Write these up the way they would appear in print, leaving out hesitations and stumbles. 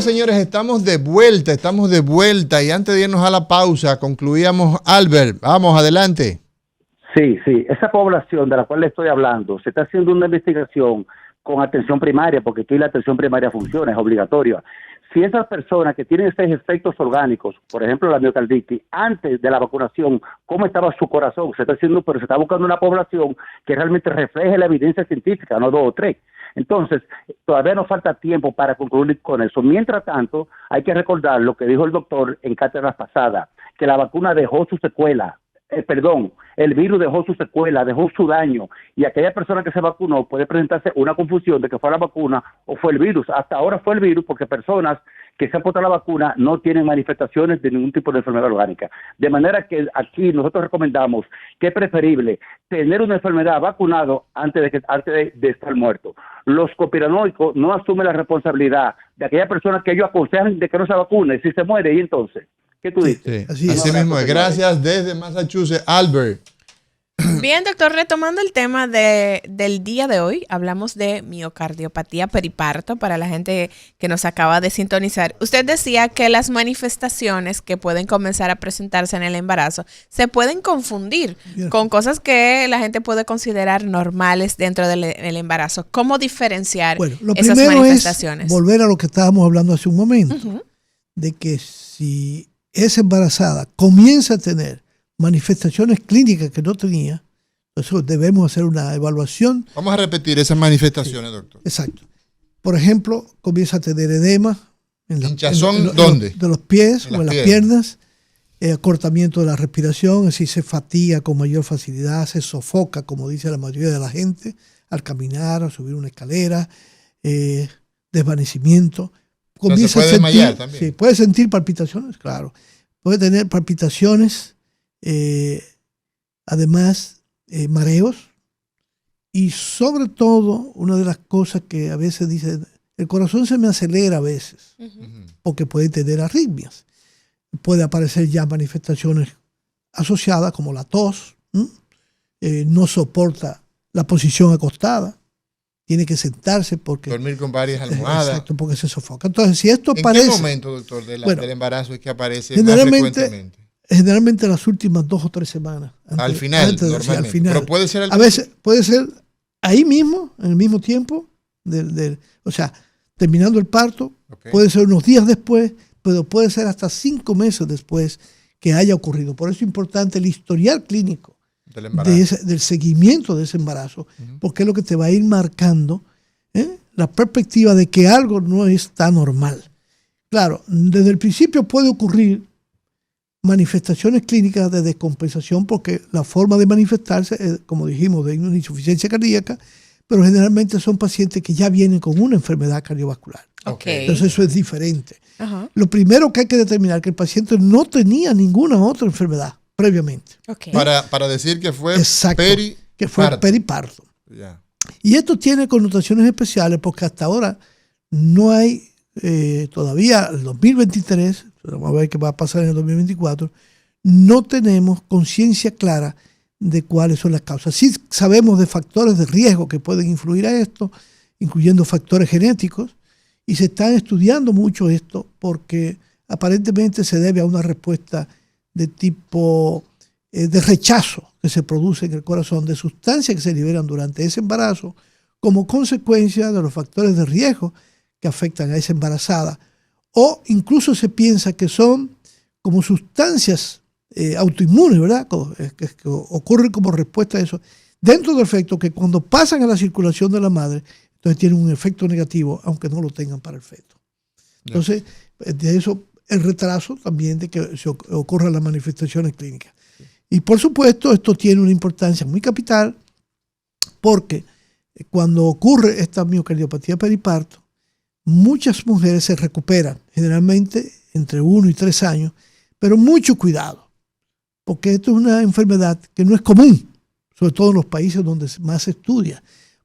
Señoras, señores, estamos de vuelta y antes de irnos a la pausa concluíamos, Albert, vamos, adelante. Sí, esa población de la cual le estoy hablando, se está haciendo una investigación con atención primaria, porque aquí la atención primaria funciona, es obligatoria. Si esas personas que tienen estos efectos orgánicos, por ejemplo la miocarditis, antes de la vacunación, ¿cómo estaba su corazón? Se está haciendo, pero se está buscando una población que realmente refleje la evidencia científica, no 2 o 3. Entonces, todavía nos falta tiempo para concluir con eso. Mientras tanto, hay que recordar lo que dijo el doctor en cátedra pasada, que la vacuna dejó su secuela. El virus dejó su secuela, dejó su daño, y aquella persona que se vacunó puede presentarse una confusión de que fue la vacuna o fue el virus. Hasta ahora fue el virus, porque personas que se han puesto la vacuna no tienen manifestaciones de ningún tipo de enfermedad orgánica. De manera que aquí nosotros recomendamos que es preferible tener una enfermedad vacunado antes de estar muerto. Los conspiranoicos no asumen la responsabilidad de aquella persona que ellos aconsejan de que no se vacune, si se muere, y entonces, ¿qué tú dices? Sí, así mismo es. Gracias desde Massachusetts, Albert. Bien, doctor, retomando el tema del día de hoy, hablamos de miocardiopatía periparto para la gente que nos acaba de sintonizar. Usted decía que las manifestaciones que pueden comenzar a presentarse en el embarazo se pueden confundir con cosas que la gente puede considerar normales dentro del embarazo. ¿Cómo diferenciar esas manifestaciones? Es volver a lo que estábamos hablando hace un momento, de que si es embarazada, comienza a tener manifestaciones clínicas que no tenía, entonces debemos hacer una evaluación. Vamos a repetir esas manifestaciones, doctor. Exacto. Por ejemplo, comienza a tener edema. ¿Hinchazón dónde? De los pies o en las piernas, acortamiento de la respiración, es decir, se fatiga con mayor facilidad, se sofoca, como dice la mayoría de la gente, al caminar, al subir una escalera, desvanecimiento. Comienza se puede desmayar también. Sí, puede sentir palpitaciones, claro. Puede tener palpitaciones, además mareos, y sobre todo una de las cosas que a veces dice, el corazón se me acelera a veces, porque puede tener arritmias. Puede aparecer ya manifestaciones asociadas como la tos, no soporta la posición acostada, tiene que sentarse porque... Dormir con varias almohadas. Exacto, porque se sofoca. Entonces, si esto ¿En parece... qué momento, doctor, del embarazo es que aparece más frecuentemente? Generalmente las últimas 2 o 3 semanas. Al final, normalmente. Al final. Pero puede ser... A veces puede ser ahí mismo, en el mismo tiempo, o sea, terminando el parto, puede ser unos días después, pero puede ser hasta 5 meses después que haya ocurrido. Por eso es importante el historial clínico del seguimiento de ese embarazo, porque es lo que te va a ir marcando la perspectiva de que algo no está normal. Claro, desde el principio puede ocurrir manifestaciones clínicas de descompensación, porque la forma de manifestarse es, como dijimos, de una insuficiencia cardíaca, pero generalmente son pacientes que ya vienen con una enfermedad cardiovascular. Entonces eso es diferente. Lo primero que hay que determinar es que el paciente no tenía ninguna otra enfermedad previamente. Para decir que fue periparto. Y esto tiene connotaciones especiales porque hasta ahora no hay todavía, el 2023, vamos a ver qué va a pasar en el 2024, no tenemos conciencia clara de cuáles son las causas. Sí sabemos de factores de riesgo que pueden influir a esto, incluyendo factores genéticos, y se está estudiando mucho esto porque aparentemente se debe a una respuesta de tipo de rechazo que se produce en el corazón de sustancias que se liberan durante ese embarazo como consecuencia de los factores de riesgo que afectan a esa embarazada, o incluso se piensa que son como sustancias autoinmunes, ¿verdad? Que ocurren como respuesta a eso, dentro del efecto que cuando pasan a la circulación de la madre, entonces tienen un efecto negativo, aunque no lo tengan para el feto. Entonces, de eso el retraso también de que se ocurran las manifestaciones clínicas. Y por supuesto, esto tiene una importancia muy capital, porque cuando ocurre esta miocardiopatía periparto, muchas mujeres se recuperan, generalmente entre 1 y 3 años, pero mucho cuidado, porque esto es una enfermedad que no es común, sobre todo en los países donde más se estudia,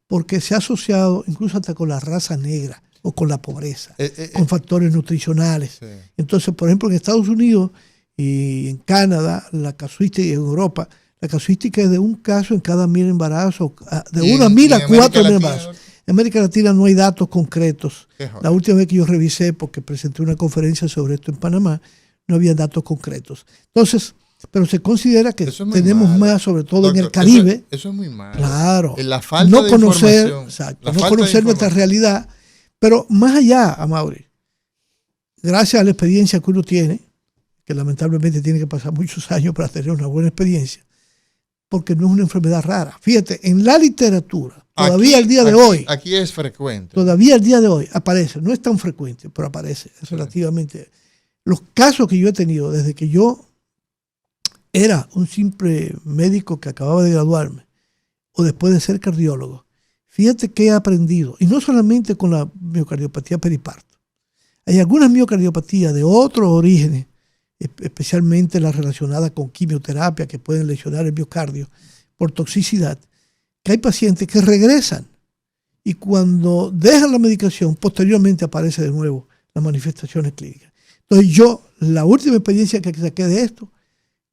porque se ha asociado incluso hasta con la raza negra o con la pobreza, con factores nutricionales. Sí. Entonces, por ejemplo, en Estados Unidos y en Canadá, la casuística, y en Europa, la casuística es de un caso en cada 1000 embarazos, de 1 a 1000 a 4 embarazos. En América Latina no hay datos concretos. La última vez que yo revisé, porque presenté una conferencia sobre esto en Panamá, no había datos concretos. Entonces, pero se considera que tenemos más, sobre todo en el Caribe. Eso es muy malo. Claro. La falta no de conocer, información. Exacto, no conocer nuestra realidad. Pero más allá, Amaury, gracias a la experiencia que uno tiene, que lamentablemente tiene que pasar muchos años para tener una buena experiencia, porque no es una enfermedad rara. Fíjate, en la literatura, todavía al día de hoy. Aquí es frecuente. Todavía al día de hoy aparece, no es tan frecuente, pero aparece, es relativamente. Los casos que yo he tenido desde que yo era un simple médico que acababa de graduarme, o después de ser cardiólogo, fíjate que he aprendido, y no solamente con la miocardiopatía periparto. Hay algunas miocardiopatías de otros orígenes, especialmente las relacionadas con quimioterapia, que pueden lesionar el miocardio por toxicidad, que hay pacientes que regresan y cuando dejan la medicación, posteriormente aparece de nuevo las manifestaciones clínicas. Entonces la última experiencia que saqué de esto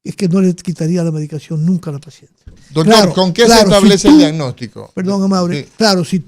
es que no le quitaría la medicación nunca a la paciente. Doctor, claro, ¿con qué se establece el diagnóstico? Perdón, Amaury. Sí.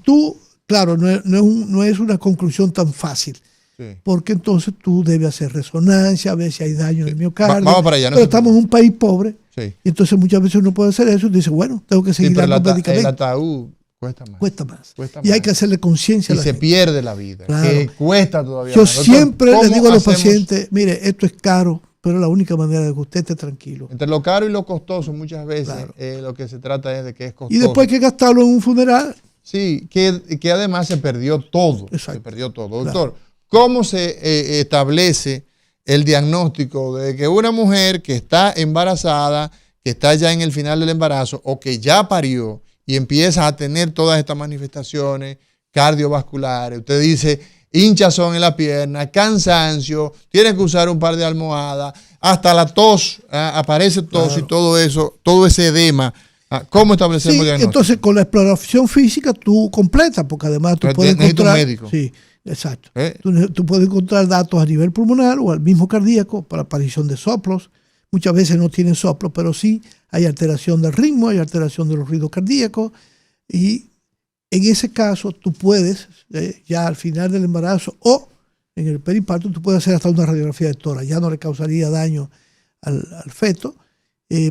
Claro, no es una conclusión tan fácil. Sí. Porque entonces tú debes hacer resonancia, ver si hay daño en el miocardio. Vamos para allá. Pero estamos en un país pobre. Sí. Y entonces muchas veces uno puede hacer eso y dice, bueno, tengo que seguir dando medicamentos. El ataúd cuesta más. Y hay que hacerle conciencia a la gente. Y se pierde la vida. Claro. Que cuesta todavía Yo más. siempre le digo a los pacientes, mire, esto es caro, pero la única manera de que usted esté tranquilo. Entre lo caro y lo costoso muchas veces lo que se trata es de que es costoso. Y después hay que gastarlo en un funeral. Sí, que además se perdió todo. Exacto. Se perdió todo. Claro. Doctor, ¿cómo se establece el diagnóstico de que una mujer que está embarazada, que está ya en el final del embarazo o que ya parió y empieza a tener todas estas manifestaciones cardiovasculares? Usted dice hinchazón en la pierna, cansancio, tiene que usar un par de almohadas, hasta la tos, aparece tos. Claro. Y todo eso, todo ese edema. ¿Cómo establecemos el diagnóstico? Entonces, con la exploración física tú completas, porque además tú puedes encontrar... un médico. Sí, exacto. Tú puedes encontrar datos a nivel pulmonar o al mismo cardíaco para aparición de soplos. Muchas veces no tienen soplos, pero sí hay alteración del ritmo, hay alteración de los ruidos cardíacos. Y en ese caso tú puedes, ya al final del embarazo o en el periparto, tú puedes hacer hasta una radiografía de tórax. Ya no le causaría daño al feto.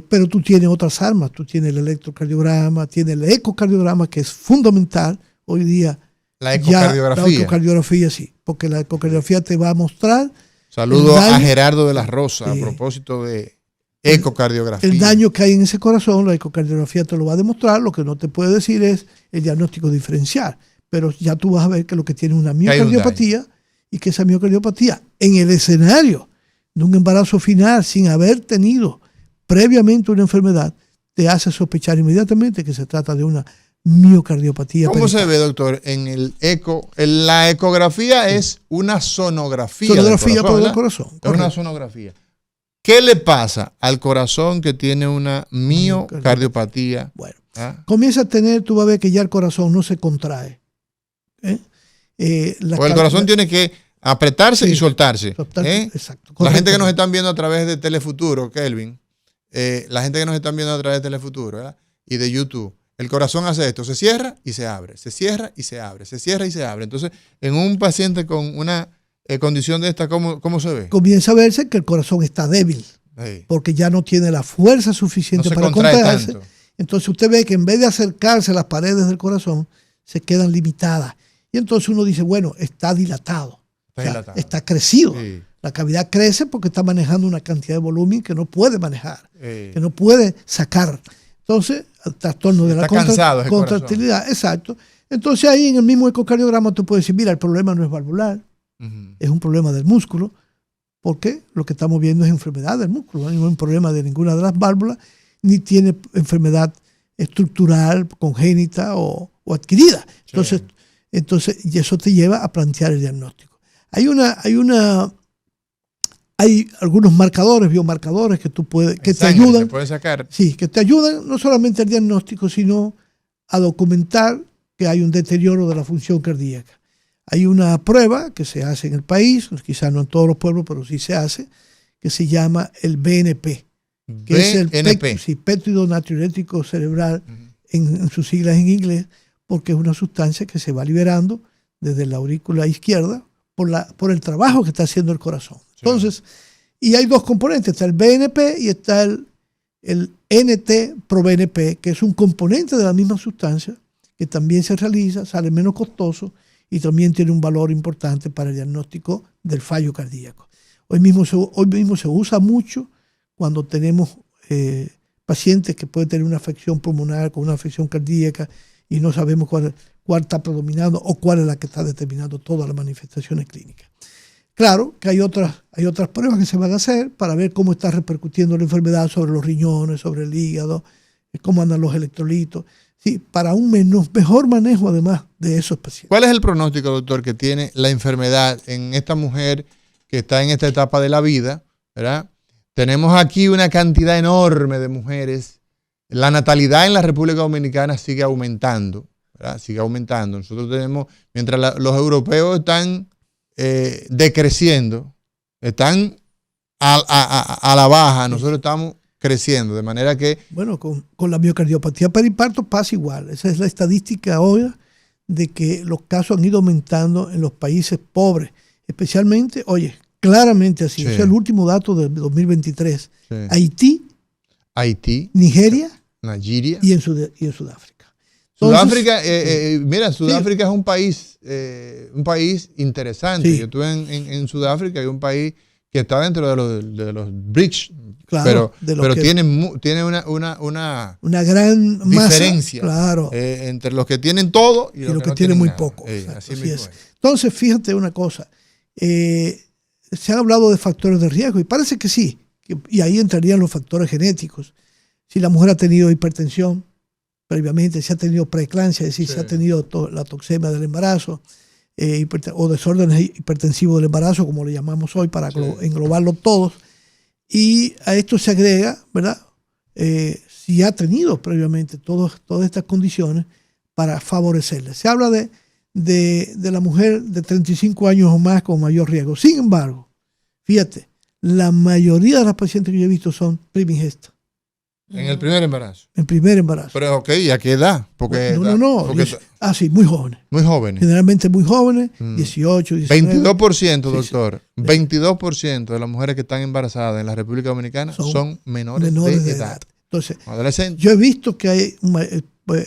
Pero tú tienes otras armas, tú tienes el electrocardiograma, tienes el ecocardiograma, que es fundamental hoy día. La ecocardiografía. La ecocardiografía, sí, porque la ecocardiografía te va a mostrar. Saludo a Gerardo de la Rosa a propósito de ecocardiografía. El daño que hay en ese corazón, la ecocardiografía te lo va a demostrar. Lo que no te puede decir es el diagnóstico diferencial, pero ya tú vas a ver que lo que tiene es una miocardiopatía y que esa miocardiopatía en el escenario de un embarazo final sin haber tenido previamente una enfermedad, te hace sospechar inmediatamente que se trata de una miocardiopatía. ¿Cómo se ve, doctor? En el eco, la ecografía es una sonografía. Sonografía por el corazón. Es una sonografía. ¿Qué le pasa al corazón que tiene una miocardiopatía? Bueno, comienza a tener, tú vas a ver que ya el corazón no se contrae. El corazón tiene que apretarse y soltarse. Exacto. La gente que nos están viendo a través de Telefuturo, Kelvin, la gente que nos están viendo a través de Telefuturo, ¿verdad? Y de YouTube, el corazón hace esto, se cierra y se abre, se cierra y se abre, se cierra y se abre. Entonces, en un paciente con una condición de esta, ¿cómo se ve? Comienza a verse que el corazón está débil, porque ya no tiene la fuerza suficiente para contraerse. Entonces usted ve que en vez de acercarse a las paredes del corazón, se quedan limitadas. Y entonces uno dice, bueno, está dilatado, está crecido. Sí. La cavidad crece porque está manejando una cantidad de volumen que no puede manejar, que no puede sacar. Entonces, el trastorno de la contractilidad. Exacto. Entonces, ahí en el mismo ecocardiograma tú puedes decir, mira, el problema no es valvular, es un problema del músculo, porque lo que estamos viendo es enfermedad del músculo, no hay un problema de ninguna de las válvulas, ni tiene enfermedad estructural, congénita o adquirida. Entonces, y eso te lleva a plantear el diagnóstico. Hay algunos marcadores, biomarcadores que tú puedes, que te ayudan. Puedes sacar. Sí, que te ayudan no solamente al diagnóstico, sino a documentar que hay un deterioro de la función cardíaca. Hay una prueba que se hace en el país, quizás no en todos los pueblos, pero sí se hace, que se llama el BNP. Que es el péptido natriurético cerebral, en sus siglas en inglés, porque es una sustancia que se va liberando desde la aurícula izquierda por el trabajo que está haciendo el corazón. Sí. Entonces, y hay dos componentes, está el BNP y está el NT-proBNP, que es un componente de la misma sustancia, que también se realiza, sale menos costoso y también tiene un valor importante para el diagnóstico del fallo cardíaco. Hoy mismo se usa mucho cuando tenemos pacientes que pueden tener una afección pulmonar con una afección cardíaca y no sabemos cuál está predominando o cuál es la que está determinando todas las manifestaciones clínicas. Claro que hay otras pruebas que se van a hacer para ver cómo está repercutiendo la enfermedad sobre los riñones, sobre el hígado, cómo andan los electrolitos, sí, para un mejor manejo además de esos pacientes. ¿Cuál es el pronóstico, doctor, que tiene la enfermedad en esta mujer que está en esta etapa de la vida, ¿verdad? Tenemos aquí una cantidad enorme de mujeres. La natalidad en la República Dominicana sigue aumentando, ¿verdad? Sigue aumentando. Nosotros tenemos, mientras los europeos están decreciendo, están a la baja, nosotros estamos creciendo, de manera que... Bueno, con la miocardiopatía periparto pasa igual. Esa es la estadística hoy de que los casos han ido aumentando en los países pobres, especialmente, claramente así, sí. Ese es el último dato del 2023. Sí. Haití, Nigeria y en Sudáfrica. Sudáfrica, Sudáfrica es un país interesante. Sí. Yo estuve en Sudáfrica, hay un país que está dentro de los BRICS, claro, pero tiene una gran diferencia masa, claro, entre los que tienen todo y los que no tienen muy nada. Poco. Así es. Entonces, fíjate una cosa, se ha hablado de factores de riesgo y parece que sí, y ahí entrarían los factores genéticos. Si la mujer ha tenido hipertensión previamente, si ha tenido preeclampsia, es decir, sí, si ha tenido la toxemia del embarazo o desórdenes hipertensivos del embarazo, como le llamamos hoy, para englobarlo todos. Y a esto se agrega, ¿verdad? Si ha tenido previamente todas estas condiciones para favorecerle. Se habla de la mujer de 35 años o más con mayor riesgo. Sin embargo, fíjate, la mayoría de las pacientes que yo he visto son primigestas. ¿En el primer embarazo? En primer embarazo. Pero ¿y a qué edad? Porque sí, muy jóvenes. Muy jóvenes. Generalmente muy jóvenes, 18, 19. 22%, doctor. Sí. 22% de las mujeres que están embarazadas en la República Dominicana son menores de edad. Entonces, yo he visto que hay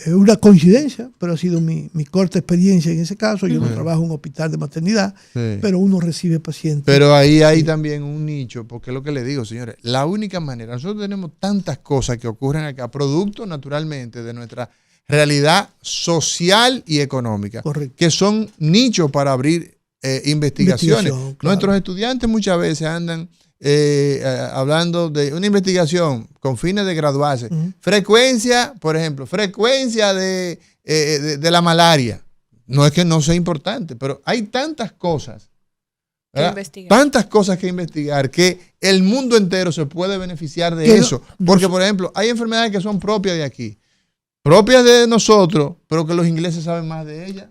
una coincidencia, pero ha sido mi corta experiencia en ese caso. Yo no trabajo en un hospital de maternidad, pero uno recibe pacientes. Pero ahí hay también un nicho, porque es lo que le digo, señores, la única manera, nosotros tenemos tantas cosas que ocurren acá, producto naturalmente de nuestra realidad social y económica, correcto, que son nichos para abrir investigaciones. Claro. Nuestros estudiantes muchas veces andan hablando de una investigación con fines de graduarse. Frecuencia, por ejemplo, frecuencia de la no es que no sea importante, pero hay tantas cosas, tantas cosas que investigar que el mundo entero se puede beneficiar de eso. Porque, por ejemplo, hay enfermedades que son propias de aquí, propias de nosotros, pero que los ingleses saben más de ellas.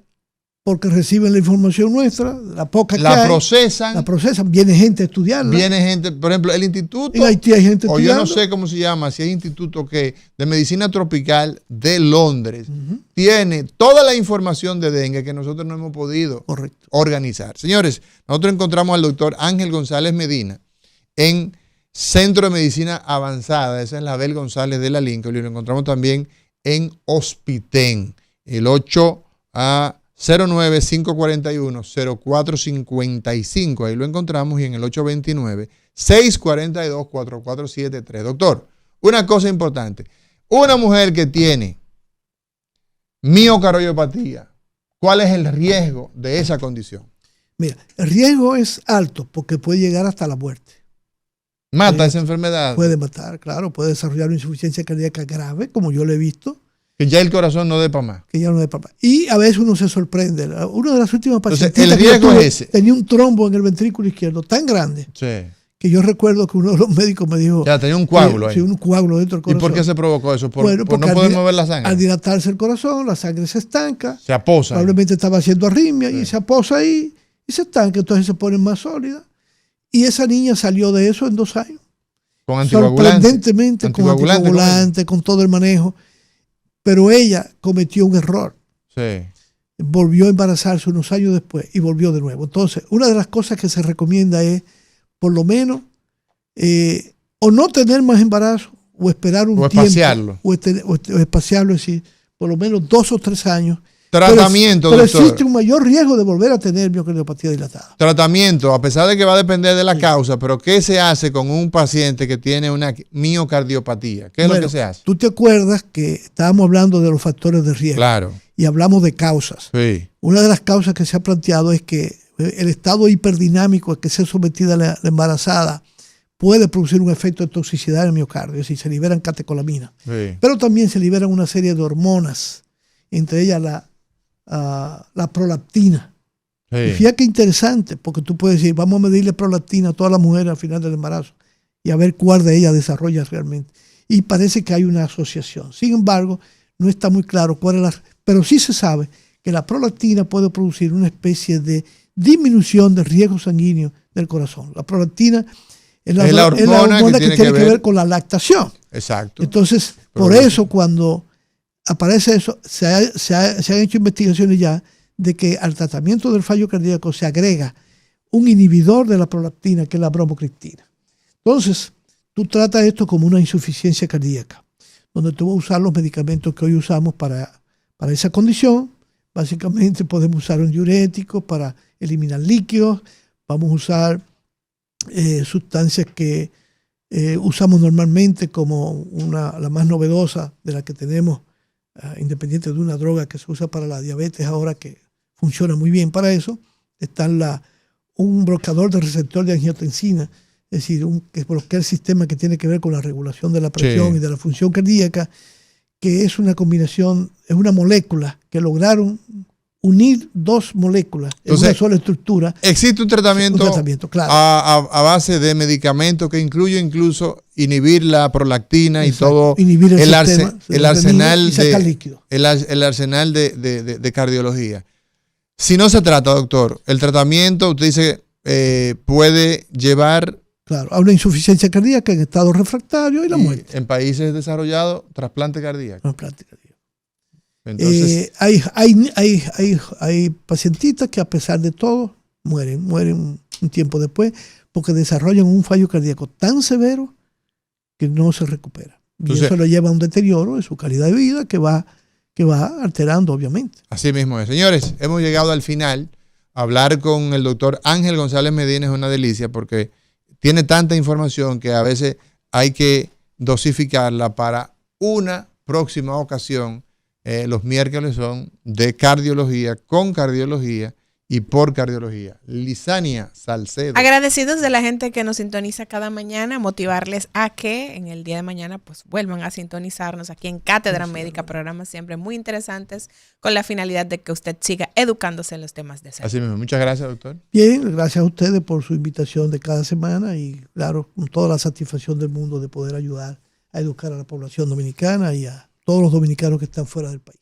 Porque reciben la información nuestra, la poca que la procesan. La procesan, viene gente a estudiarla. Viene gente, por ejemplo, el instituto. En Haití hay gente estudiando. O yo no sé cómo se llama, si es instituto de medicina tropical de Londres. Tiene toda la información de dengue que nosotros no hemos podido organizar. Señores, nosotros encontramos al doctor Ángel González Medina en Centro de Medicina Avanzada. Esa es la Abel González de la Lincoln. Y lo encontramos también en Hospitén. El 09-541-0455. Ahí lo encontramos y en el 829-642-4473. Doctor, una cosa importante. Una mujer que tiene miocardiopatía, ¿cuál es el riesgo de esa condición? Mira, el riesgo es alto porque puede llegar hasta la muerte. ¿Mata esa enfermedad? Puede matar, claro. Puede desarrollar una insuficiencia cardíaca grave, como yo lo he visto. Que ya el corazón no dé para más. Que ya no dé para más. Y a veces uno se sorprende. Una de las últimas pacientes. Entonces, el riesgo es ese. Tenía un trombo en el ventrículo izquierdo tan grande. Sí. Que yo recuerdo que uno de los médicos me dijo. Ya tenía un coágulo ahí. Sí, un coágulo dentro del corazón. ¿Y por qué se provocó eso? ¿Por no poder mover la sangre? Al dilatarse el corazón, la sangre se estanca. Se aposa. Probablemente estaba haciendo arritmia y se aposa ahí y se estanca. Entonces se pone más sólida. Y esa niña salió de eso en 2 años. Con anticoagulante. Sorprendentemente con anticoagulante, con todo el manejo. Pero ella cometió un error. Sí. Volvió a embarazarse unos años después y volvió de nuevo. Entonces, una de las cosas que se recomienda es, por lo menos, o no tener más embarazo, o esperar un tiempo. O espaciarlo, es decir, por lo menos 2 o 3 años. Tratamiento, pero doctor. existe un mayor riesgo de volver a tener miocardiopatía dilatada. Tratamiento, a pesar de que va a depender de la causa, pero ¿qué se hace con un paciente que tiene una miocardiopatía? ¿Qué es lo que se hace? Tú te acuerdas que estábamos hablando de los factores de riesgo. Claro. Y hablamos de causas. Sí. Una de las causas que se ha planteado es que el estado hiperdinámico al que se sometida la embarazada puede producir un efecto de toxicidad en el miocardio, es decir, se liberan catecolaminas. Sí. Pero también se liberan una serie de hormonas, entre ellas la prolactina. Sí. Y fíjate qué interesante, porque tú puedes decir, vamos a medirle prolactina a todas las mujeres al final del embarazo y a ver cuál de ellas desarrolla realmente. Y parece que hay una asociación. Sin embargo, no está muy claro cuál es la... Pero sí se sabe que la prolactina puede producir una especie de disminución del riesgo sanguíneo del corazón. La prolactina es la hormona que tiene que ver con la lactación. Exacto. Entonces, por eso cuando aparece eso, se han hecho investigaciones ya de que al tratamiento del fallo cardíaco se agrega un inhibidor de la prolactina, que es la bromocriptina. Entonces, tú tratas esto como una insuficiencia cardíaca, donde tú vas a usar los medicamentos que hoy usamos para esa condición. Básicamente podemos usar un diurético para eliminar líquidos, vamos a usar sustancias que usamos normalmente como la más novedosa de la que tenemos, independiente de una droga que se usa para la diabetes ahora, que funciona muy bien para eso. Está un bloqueador de receptor de angiotensina, es decir, que bloquea el sistema que tiene que ver con la regulación de la presión y de la función cardíaca, que es una combinación, es una molécula que lograron unir 2 moléculas en una sola estructura. Existe un tratamiento claro, a base de medicamentos que incluye incluso inhibir la prolactina. Exacto. Y todo inhibir el arsenal de cardiología. Si no se trata, doctor, el tratamiento, usted dice, puede llevar... Claro, a una insuficiencia cardíaca en estado refractario y la muerte. En países desarrollallados, trasplante cardíaco. Trasplante cardíaco. Entonces, hay pacientitas que a pesar de todo mueren un tiempo después porque desarrollan un fallo cardíaco tan severo que no se recupera. Y eso lo lleva a un deterioro de su calidad de vida que va alterando, obviamente. Así mismo es. Señores, hemos llegado al final. Hablar con el doctor Ángel González Medina es una delicia porque tiene tanta información que a veces hay que dosificarla para una próxima ocasión. Los miércoles son de cardiología, con cardiología y por cardiología. Lisania Salcedo. Agradecidos de la gente que nos sintoniza cada mañana, motivarles a que en el día de mañana pues vuelvan a sintonizarnos aquí en Cátedra Médica, programas siempre muy interesantes con la finalidad de que usted siga educándose en los temas de salud. Así mismo. Muchas gracias, doctor. Bien, gracias a ustedes por su invitación de cada semana y claro, con toda la satisfacción del mundo de poder ayudar a educar a la población dominicana y a todos los dominicanos que están fuera del país.